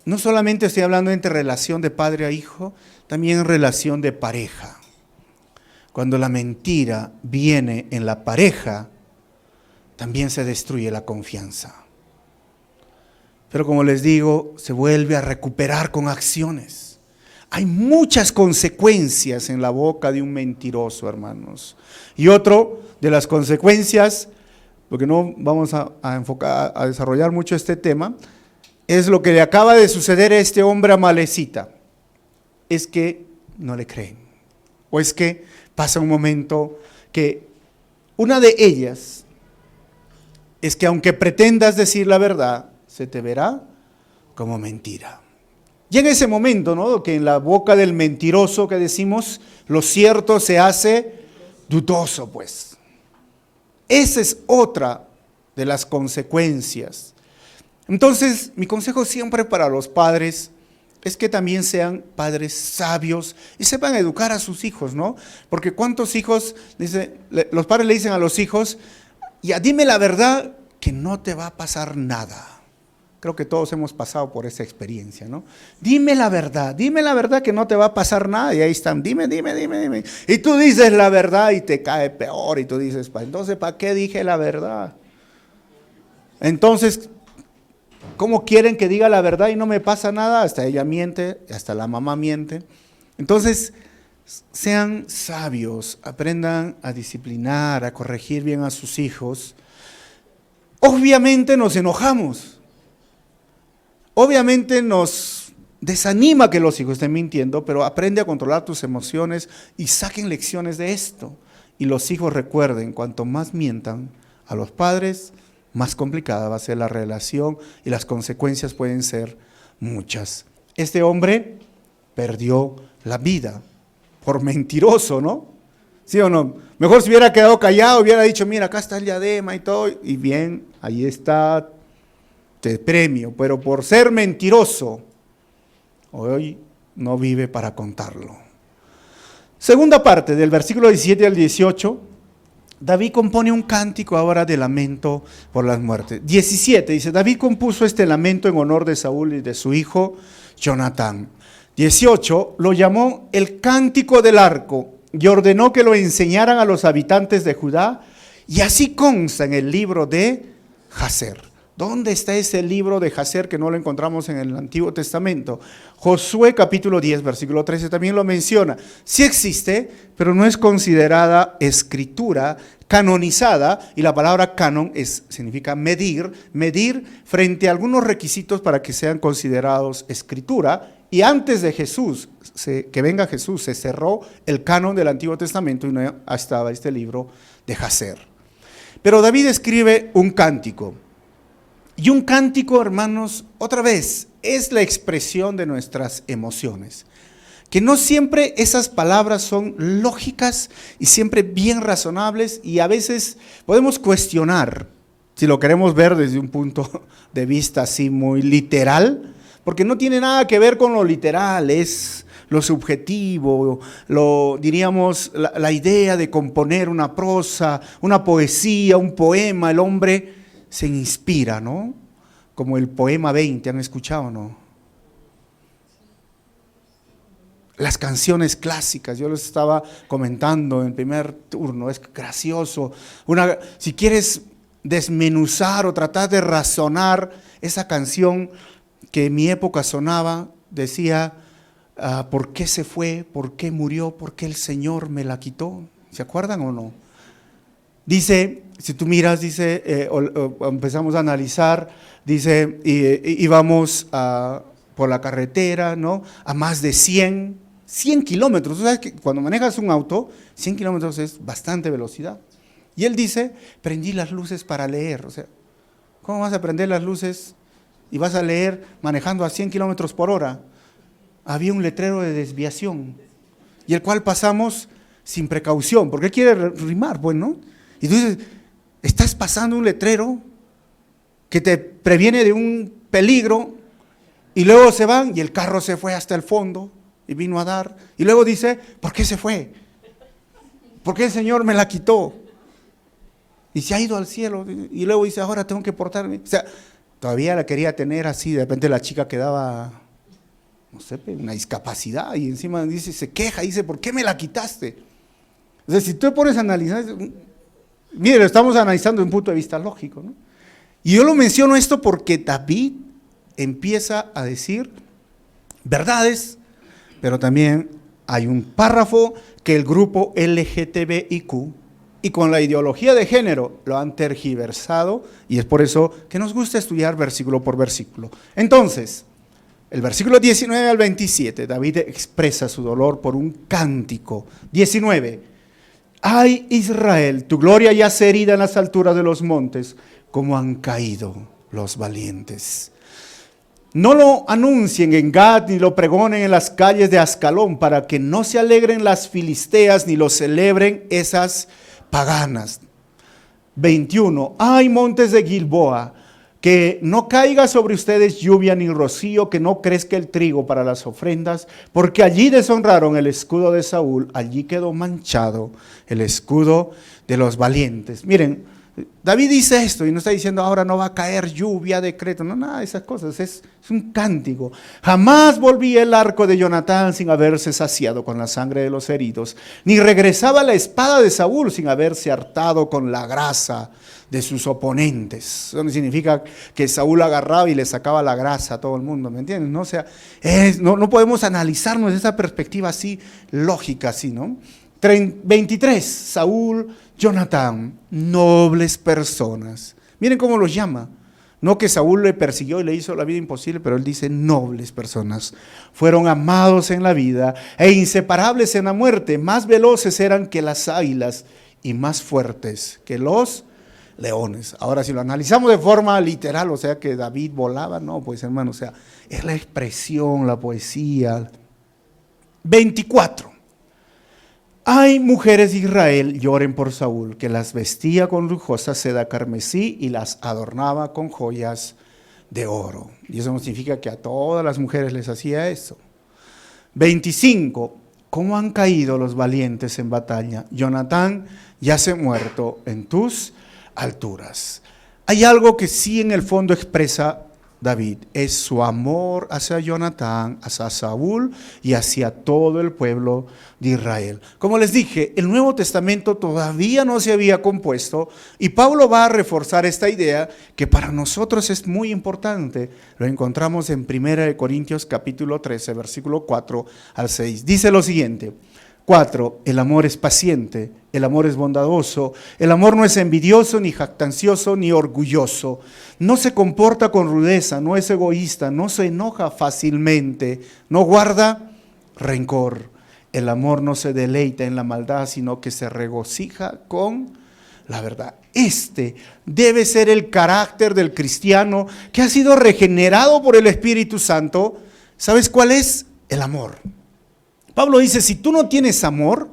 no solamente estoy hablando entre relación de padre a hijo, también en relación de pareja. Cuando la mentira viene en la pareja, también se destruye la confianza. Pero como les digo, se vuelve a recuperar con acciones. Hay muchas consecuencias en la boca de un mentiroso, hermanos. Y otro de las consecuencias, porque no vamos a desarrollar mucho este tema, es lo que le acaba de suceder a este hombre amalecita. Es que no le creen. O es que pasa un momento que una de ellas es que aunque pretendas decir la verdad, se te verá como mentira. Y en ese momento, ¿no?, que en la boca del mentiroso que decimos, lo cierto se hace dudoso, pues. Esa es otra de las consecuencias. Entonces, mi consejo siempre para los padres es que también sean padres sabios y sepan educar a sus hijos, ¿no? Porque cuántos hijos, los padres le dicen a los hijos, ya dime la verdad que no te va a pasar nada. Creo que todos hemos pasado por esa experiencia, ¿no? Dime la verdad que no te va a pasar nada. Y ahí están, dime. Y tú dices la verdad y te cae peor. Y tú dices, entonces, ¿para qué dije la verdad? Entonces, ¿cómo quieren que diga la verdad y no me pasa nada? Hasta ella miente, hasta la mamá miente. Entonces, sean sabios, aprendan a disciplinar, a corregir bien a sus hijos. Obviamente nos enojamos. Obviamente nos desanima que los hijos estén mintiendo, pero aprende a controlar tus emociones y saquen lecciones de esto. Y los hijos recuerden, cuanto más mientan a los padres, más complicada va a ser la relación y las consecuencias pueden ser muchas. Este hombre perdió la vida por mentiroso, ¿no? ¿Sí o no? Mejor si hubiera quedado callado, hubiera dicho, mira, acá está el diadema y todo, y bien, ahí está, te premio, pero por ser mentiroso, hoy no vive para contarlo. Segunda parte, del versículo 17 al 18, David compone un cántico ahora de lamento por las muertes. 17, dice, David compuso este lamento en honor de Saúl y de su hijo Jonatán. 18, lo llamó el cántico del arco y ordenó que lo enseñaran a los habitantes de Judá, y así consta en el libro de Jaser. ¿Dónde está ese libro de Jacer que no lo encontramos en el Antiguo Testamento? Josué capítulo 10, versículo 13 también lo menciona. Sí existe, pero no es considerada escritura canonizada, y la palabra canon significa medir frente a algunos requisitos para que sean considerados escritura. Y antes de Jesús, que venga Jesús, se cerró el canon del Antiguo Testamento y no estaba este libro de Jacer. Pero David escribe un cántico. Y un cántico, hermanos, otra vez, es la expresión de nuestras emociones. Que no siempre esas palabras son lógicas y siempre bien razonables, y a veces podemos cuestionar, si lo queremos ver desde un punto de vista así muy literal, porque no tiene nada que ver con lo literal, es lo subjetivo, diríamos, la idea de componer una prosa, una poesía, un poema. El hombre se inspira, ¿no? Como el poema 20, ¿han escuchado, no? Las canciones clásicas, yo les estaba comentando en el primer turno, es gracioso. Si quieres desmenuzar o tratar de razonar esa canción que en mi época sonaba, decía, ¿por qué se fue? ¿Por qué murió? ¿Por qué el Señor me la quitó? ¿Se acuerdan o no? Dice, si tú miras, dice, o empezamos a analizar, dice, íbamos por la carretera, ¿no? A más de 100 kilómetros. Tú sabes que cuando manejas un auto, 100 kilómetros es bastante velocidad. Y él dice, prendí las luces para leer. O sea, ¿cómo vas a prender las luces y vas a leer manejando a 100 kilómetros por hora? Había un letrero de desviación, y el cual pasamos sin precaución, porque él quiere rimar, pues, ¿no? Y tú dices, estás pasando un letrero que te previene de un peligro, y luego se van y el carro se fue hasta el fondo y vino a dar, y luego dice, ¿por qué se fue? ¿Por qué el Señor me la quitó? Y se ha ido al cielo, y luego dice, ahora tengo que portarme. O sea, todavía la quería tener así, de repente la chica quedaba, no sé, una discapacidad, y encima dice, se queja, dice, ¿por qué me la quitaste? O sea, si tú te pones a analizar, mire, lo estamos analizando desde un punto de vista lógico, ¿no? Y yo lo menciono esto porque David empieza a decir verdades, pero también hay un párrafo que el grupo LGTBIQ y con la ideología de género lo han tergiversado, y es por eso que nos gusta estudiar versículo por versículo. Entonces, el versículo 19 al 27, David expresa su dolor por un cántico. 19. Ay, Israel, tu gloria yace herida en las alturas de los montes, como han caído los valientes. No lo anuncien en Gad, ni lo pregonen en las calles de Ascalón, para que no se alegren las filisteas, ni lo celebren esas paganas. 21. Ay, montes de Gilboa, que no caiga sobre ustedes lluvia ni rocío, que no crezca el trigo para las ofrendas, porque allí deshonraron el escudo de Saúl, allí quedó manchado el escudo de los valientes. Miren, David dice esto y no está diciendo ahora no va a caer lluvia, decreto, no, nada de esas cosas, es un cántico. Jamás volvía el arco de Jonatán sin haberse saciado con la sangre de los heridos, ni regresaba la espada de Saúl sin haberse hartado con la grasa de sus oponentes. Eso no significa que Saúl agarraba y le sacaba la grasa a todo el mundo, ¿me entienden? ¿No? O sea, no podemos analizarnos desde esa perspectiva así, lógica, así, ¿no? 23, Saúl, Jonatán, nobles personas. Miren cómo los llama. No que Saúl le persiguió y le hizo la vida imposible, pero él dice nobles personas. Fueron amados en la vida e inseparables en la muerte. Más veloces eran que las águilas y más fuertes que los leones. Ahora, si lo analizamos de forma literal, o sea que David volaba, no, pues hermano, o sea, es la expresión, la poesía. 24. Ay, mujeres de Israel, lloren por Saúl, que las vestía con lujosa seda carmesí y las adornaba con joyas de oro. Y eso no significa que a todas las mujeres les hacía eso. 25. ¿Cómo han caído los valientes en batalla? Jonatán yace muerto en tus alturas. Hay algo que sí en el fondo expresa David, es su amor hacia Jonatán, hacia Saúl y hacia todo el pueblo de Israel. Como les dije, el Nuevo Testamento todavía no se había compuesto y Pablo va a reforzar esta idea que para nosotros es muy importante. Lo encontramos en 1 Corintios capítulo 13, versículo 4 al 6. Dice lo siguiente: 4. El amor es paciente, el amor es bondadoso, el amor no es envidioso, ni jactancioso, ni orgulloso. No se comporta con rudeza, no es egoísta, no se enoja fácilmente, no guarda rencor. El amor no se deleita en la maldad, sino que se regocija con la verdad. Este debe ser el carácter del cristiano que ha sido regenerado por el Espíritu Santo. ¿Sabes cuál es? El amor. Pablo dice, si tú no tienes amor,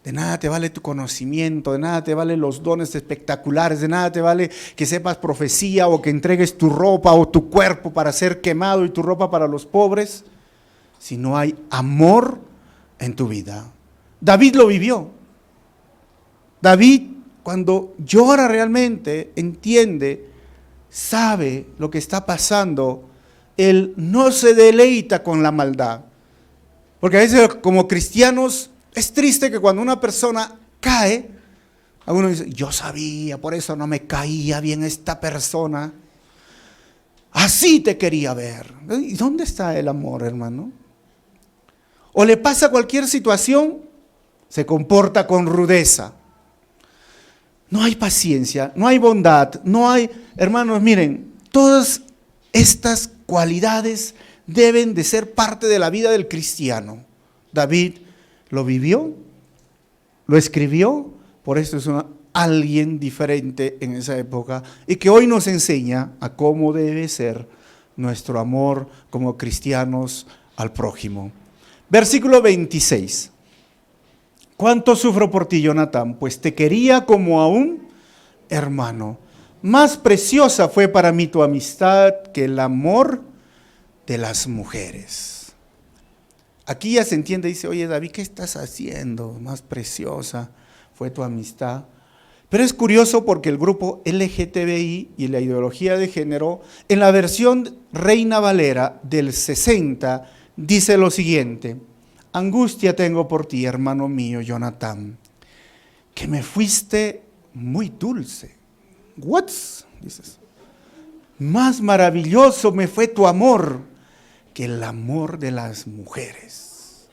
de nada te vale tu conocimiento, de nada te valen los dones espectaculares, de nada te vale que sepas profecía o que entregues tu ropa o tu cuerpo para ser quemado y tu ropa para los pobres, si no hay amor en tu vida. David lo vivió. David, cuando llora realmente, entiende, sabe lo que está pasando, él no se deleita con la maldad. Porque a veces como cristianos es triste que cuando una persona cae, alguno dice, yo sabía, por eso no me caía bien esta persona. Así te quería ver. ¿Y dónde está el amor, hermano? O le pasa cualquier situación, se comporta con rudeza. No hay paciencia, no hay bondad, no hay, hermanos, miren, todas estas cualidades deben de ser parte de la vida del cristiano. David lo vivió, lo escribió, por eso es alguien diferente en esa época y que hoy nos enseña a cómo debe ser nuestro amor como cristianos al prójimo. Versículo 26. ¿Cuánto sufro por ti, Jonatán? Pues te quería como a un hermano. Más preciosa fue para mí tu amistad que el amor de las mujeres. Aquí ya se entiende, dice, oye David, ¿qué estás haciendo? Más preciosa fue tu amistad. Pero es curioso porque el grupo LGTBI y la ideología de género, en la versión Reina Valera del 60, dice lo siguiente: angustia tengo por ti, hermano mío, Jonatán, que me fuiste muy dulce. ¿What? Dices. Más maravilloso me fue tu amor que el amor de las mujeres.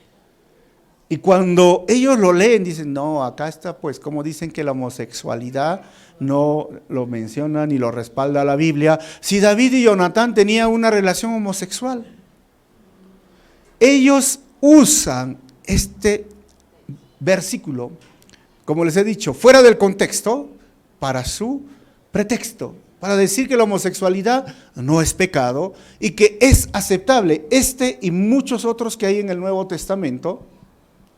Y cuando ellos lo leen, dicen, no, acá está, pues, como dicen que la homosexualidad no lo menciona ni lo respalda la Biblia. Si David y Jonatán tenían una relación homosexual, ellos usan este versículo, como les he dicho, fuera del contexto, para su pretexto, para decir que la homosexualidad no es pecado y que es aceptable. Este y muchos otros que hay en el Nuevo Testamento,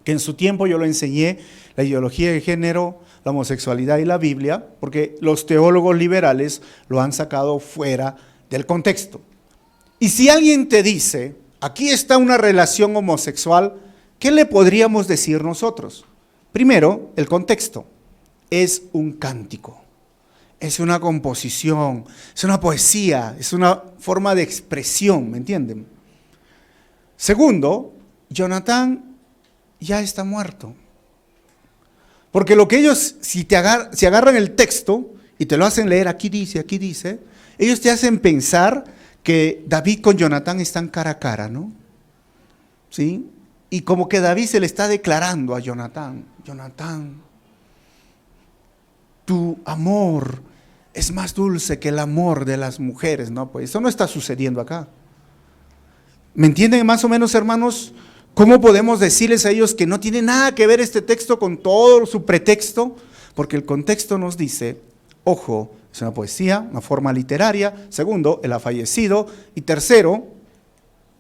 que en su tiempo yo lo enseñé, la ideología de género, la homosexualidad y la Biblia, porque los teólogos liberales lo han sacado fuera del contexto. Y si alguien te dice, aquí está una relación homosexual, ¿qué le podríamos decir nosotros? Primero, el contexto. Es un cántico. Es una composición, es una poesía, es una forma de expresión, ¿me entienden? Segundo, Jonatán ya está muerto. Porque lo que ellos, si agarran el texto y te lo hacen leer, aquí dice, ellos te hacen pensar que David con Jonatán están cara a cara, ¿no? ¿Sí? Y como que David se le está declarando a Jonatán, Jonatán, tu amor es más dulce que el amor de las mujeres, ¿no? Pues eso no está sucediendo acá. ¿Me entienden más o menos, hermanos? ¿Cómo podemos decirles a ellos que no tiene nada que ver este texto con todo su pretexto? Porque el contexto nos dice, ojo, es una poesía, una forma literaria. Segundo, él ha fallecido. Y tercero,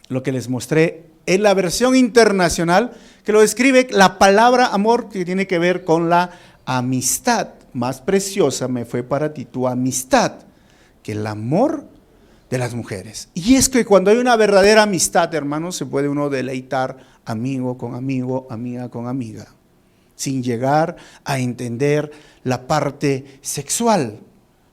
lo que les mostré en la versión internacional, que lo describe la palabra amor, que tiene que ver con la amistad. Más preciosa me fue para ti tu amistad que el amor de las mujeres. Y es que cuando hay una verdadera amistad, hermanos, se puede uno deleitar amigo con amigo, amiga con amiga, sin llegar a entender la parte sexual.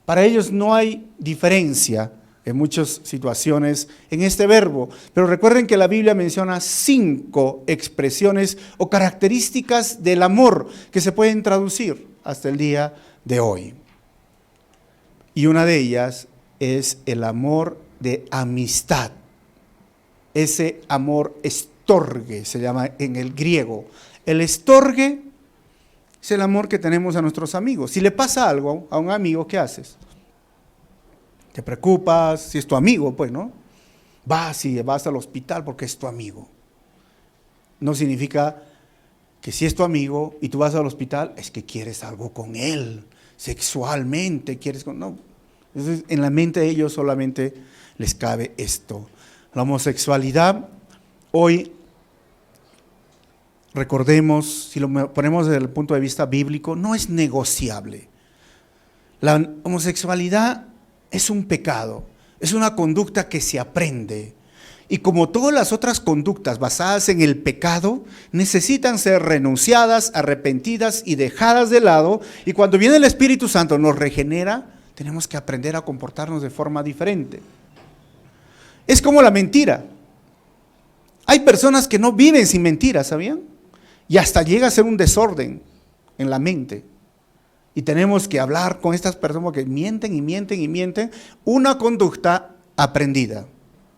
Para ellos no hay diferencia en muchas situaciones en este verbo. Pero recuerden que la Biblia menciona 5 expresiones o características del amor que se pueden traducir hasta el día de hoy. Y una de ellas es el amor de amistad. Ese amor estorge se llama en el griego. El estorge es el amor que tenemos a nuestros amigos. Si le pasa algo a un amigo, ¿qué haces? Te preocupas, si es tu amigo, pues, ¿no? Vas al hospital porque es tu amigo. No significa que si es tu amigo y tú vas al hospital, es que quieres algo con él, sexualmente, no. Entonces, en la mente de ellos solamente les cabe esto. La homosexualidad, hoy, recordemos, si lo ponemos desde el punto de vista bíblico, no es negociable. La homosexualidad es un pecado, es una conducta que se aprende. Y como todas las otras conductas basadas en el pecado, necesitan ser renunciadas, arrepentidas y dejadas de lado. Y cuando viene el Espíritu Santo nos regenera, tenemos que aprender a comportarnos de forma diferente. Es como la mentira. Hay personas que no viven sin mentiras, ¿sabían? Y hasta llega a ser un desorden en la mente. Y tenemos que hablar con estas personas porque mienten y mienten y mienten. Una conducta aprendida.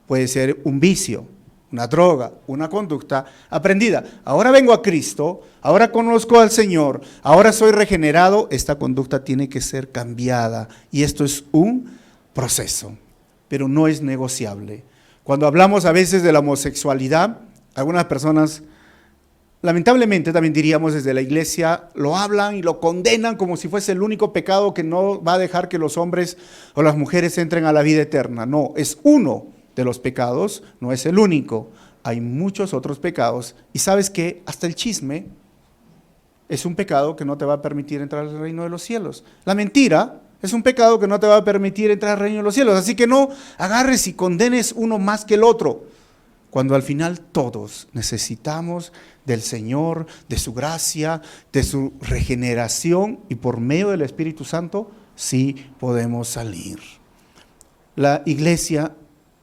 Puede ser un vicio, una droga, una conducta aprendida. Ahora vengo a Cristo, ahora conozco al Señor, ahora soy regenerado. Esta conducta tiene que ser cambiada. Y esto es un proceso, pero no es negociable. Cuando hablamos a veces de la homosexualidad, algunas personas, lamentablemente también diríamos desde la iglesia, lo hablan y lo condenan como si fuese el único pecado que no va a dejar que los hombres o las mujeres entren a la vida eterna. No, es uno de los pecados, no es el único. Hay muchos otros pecados. Y sabes que hasta el chisme es un pecado que no te va a permitir entrar al reino de los cielos. La mentira es un pecado que no te va a permitir entrar al reino de los cielos. Así que no agarres y condenes uno más que el otro, cuando al final todos necesitamos del Señor, de su gracia, de su regeneración, y por medio del Espíritu Santo sí podemos salir. La iglesia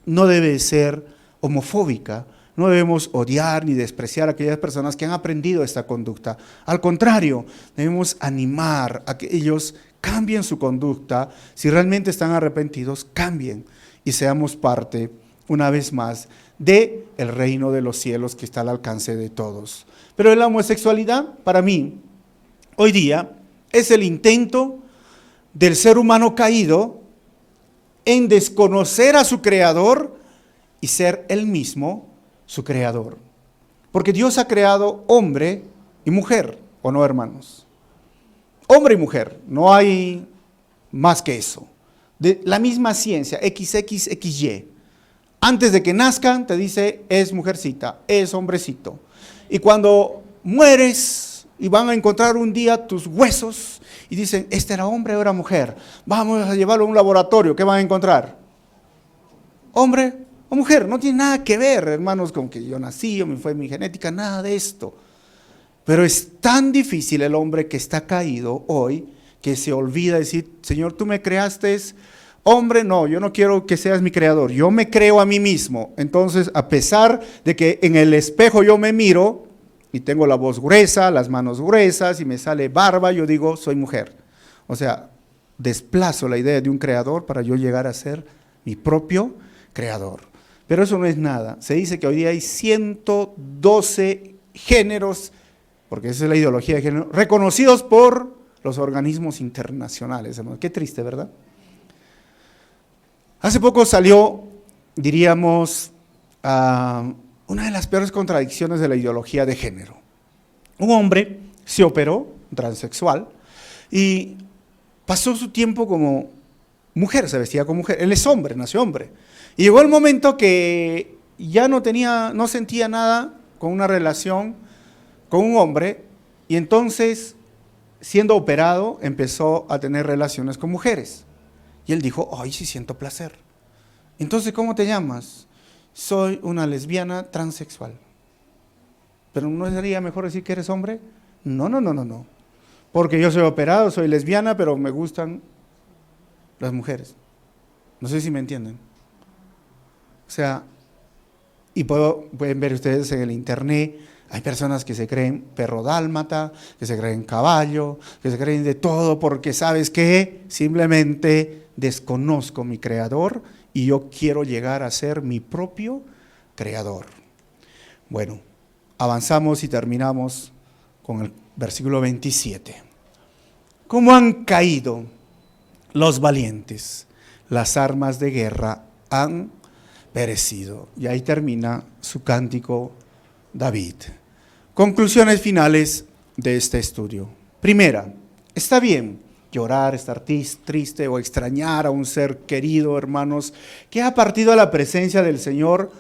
no debe ser homofóbica, no debemos odiar ni despreciar a aquellas personas que han aprendido esta conducta. Al contrario, debemos animar a que ellos cambien su conducta. Si realmente están arrepentidos, cambien y seamos parte, una vez más, del reino de los cielos que está al alcance de todos. Pero la homosexualidad, para mí, hoy día, es el intento del ser humano caído en desconocer a su creador y ser él mismo su creador. Porque Dios ha creado hombre y mujer, ¿o no, hermanos? Hombre y mujer, no hay más que eso. De la misma ciencia, XXXY. Antes de que nazcan te dice, es mujercita, es hombrecito. Y cuando mueres y van a encontrar un día tus huesos y dicen, este era hombre o era mujer, vamos a llevarlo a un laboratorio, ¿qué van a encontrar? Hombre o mujer, no tiene nada que ver, hermanos, con que yo nací o me fue mi genética, nada de esto. Pero es tan difícil el hombre que está caído hoy, que se olvida decir, Señor, tú me creaste hombre, no, yo no quiero que seas mi creador, yo me creo a mí mismo. Entonces, a pesar de que en el espejo yo me miro y tengo la voz gruesa, las manos gruesas y me sale barba, yo digo, soy mujer. O sea, desplazo la idea de un creador para yo llegar a ser mi propio creador. Pero eso no es nada. Se dice que hoy día hay 112 géneros, porque esa es la ideología de género, reconocidos por los organismos internacionales. Qué triste, ¿verdad? Hace poco salió, diríamos, una de las peores contradicciones de la ideología de género. Un hombre se operó, transexual, y pasó su tiempo como mujer, se vestía como mujer. Él es hombre, nació hombre. Y llegó el momento que ya no sentía nada con una relación con un hombre, y entonces, siendo operado, empezó a tener relaciones con mujeres. Y él dijo, ay, sí siento placer. Entonces, ¿cómo te llamas? Soy una lesbiana transexual. ¿Pero no sería mejor decir que eres hombre? No. Porque yo soy operado, soy lesbiana, pero me gustan las mujeres. No sé si me entienden. O sea, y pueden ver ustedes en el internet, hay personas que se creen perro dálmata, que se creen caballo, que se creen de todo, porque ¿sabes qué? Simplemente desconozco mi creador y yo quiero llegar a ser mi propio creador. Bueno, avanzamos y terminamos con el versículo 27. ¿Cómo han caído los valientes? Las armas de guerra han perecido. Y ahí termina su cántico David. Conclusiones finales de este estudio. Primera, está bien llorar, estar triste o extrañar a un ser querido, hermanos, que ha partido a la presencia del Señor,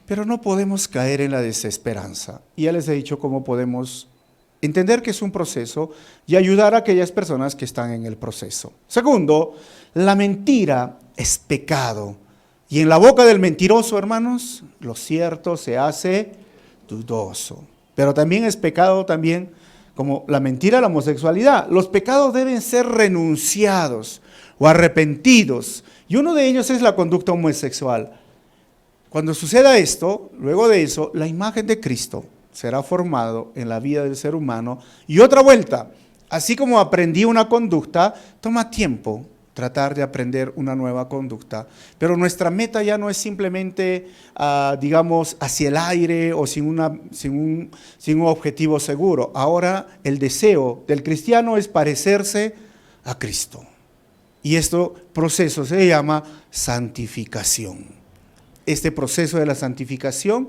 pero no podemos caer en la desesperanza. Y ya les he dicho cómo podemos entender que es un proceso y ayudar a aquellas personas que están en el proceso. Segundo, la mentira es pecado. Y en la boca del mentiroso, hermanos, lo cierto se hace dudoso. Pero también es pecado también, como la mentira, la homosexualidad. Los pecados deben ser renunciados o arrepentidos. Y uno de ellos es la conducta homosexual. Cuando suceda esto, luego de eso, la imagen de Cristo será formado en la vida del ser humano. Y otra vuelta, así como aprendí una conducta, toma tiempo tratar de aprender una nueva conducta, pero nuestra meta ya no es simplemente, digamos, hacia el aire o sin un objetivo seguro. Ahora el deseo del cristiano es parecerse a Cristo. Y este proceso se llama santificación. Este proceso de la santificación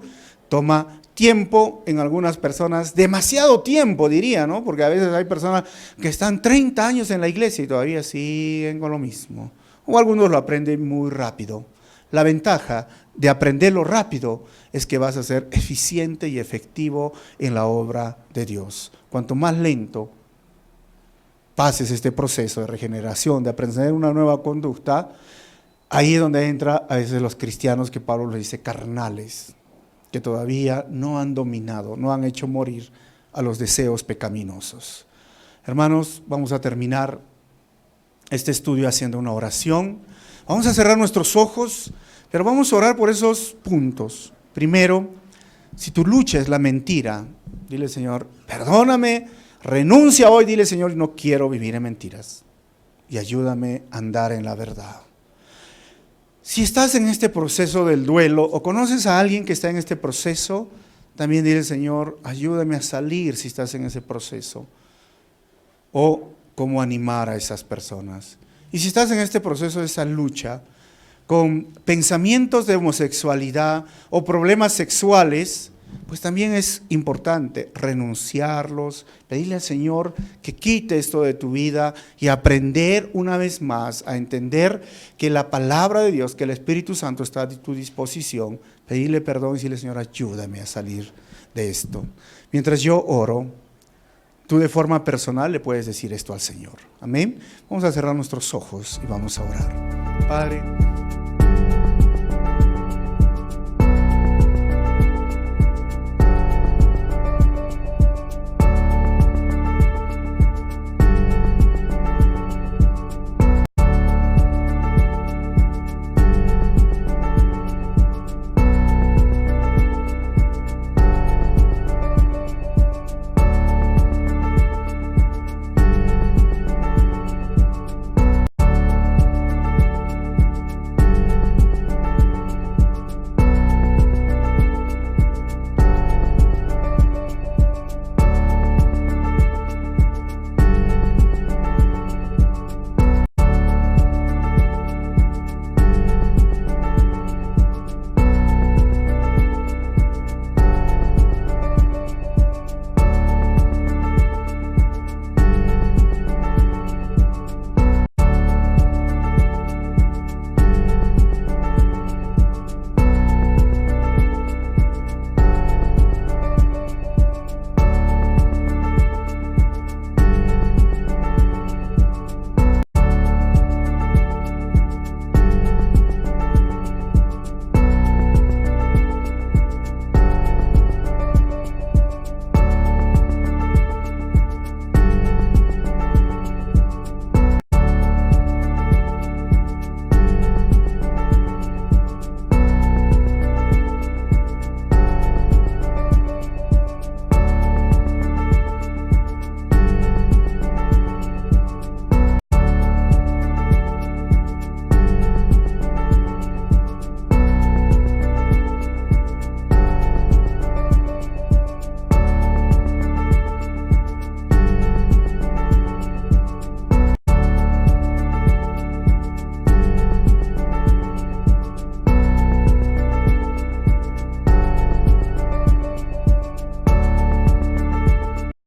toma tiempo en algunas personas, demasiado tiempo diría, ¿no? Porque a veces hay personas que están 30 años en la iglesia y todavía siguen con lo mismo. O algunos lo aprenden muy rápido. La ventaja de aprenderlo rápido es que vas a ser eficiente y efectivo en la obra de Dios. Cuanto más lento pases este proceso de regeneración, de aprender una nueva conducta, ahí es donde entra a veces los cristianos que Pablo les dice carnales, que todavía no han dominado, no han hecho morir a los deseos pecaminosos. Hermanos, vamos a terminar este estudio haciendo una oración. Vamos a cerrar nuestros ojos, pero vamos a orar por esos puntos. Primero, si tu lucha es la mentira, dile Señor, perdóname, renuncia hoy, dile Señor, no quiero vivir en mentiras y ayúdame a andar en la verdad. Si estás en este proceso del duelo o conoces a alguien que está en este proceso, también dile, Señor, ayúdame a salir si estás en ese proceso. O cómo animar a esas personas. Y si estás en este proceso de esa lucha, con pensamientos de homosexualidad o problemas sexuales, pues también es importante renunciarlos, pedirle al Señor que quite esto de tu vida y aprender una vez más a entender que la palabra de Dios, que el Espíritu Santo está a tu disposición, pedirle perdón y decirle, Señor, ayúdame a salir de esto. Mientras yo oro, tú de forma personal le puedes decir esto al Señor. Amén. Vamos a cerrar nuestros ojos y vamos a orar. Padre,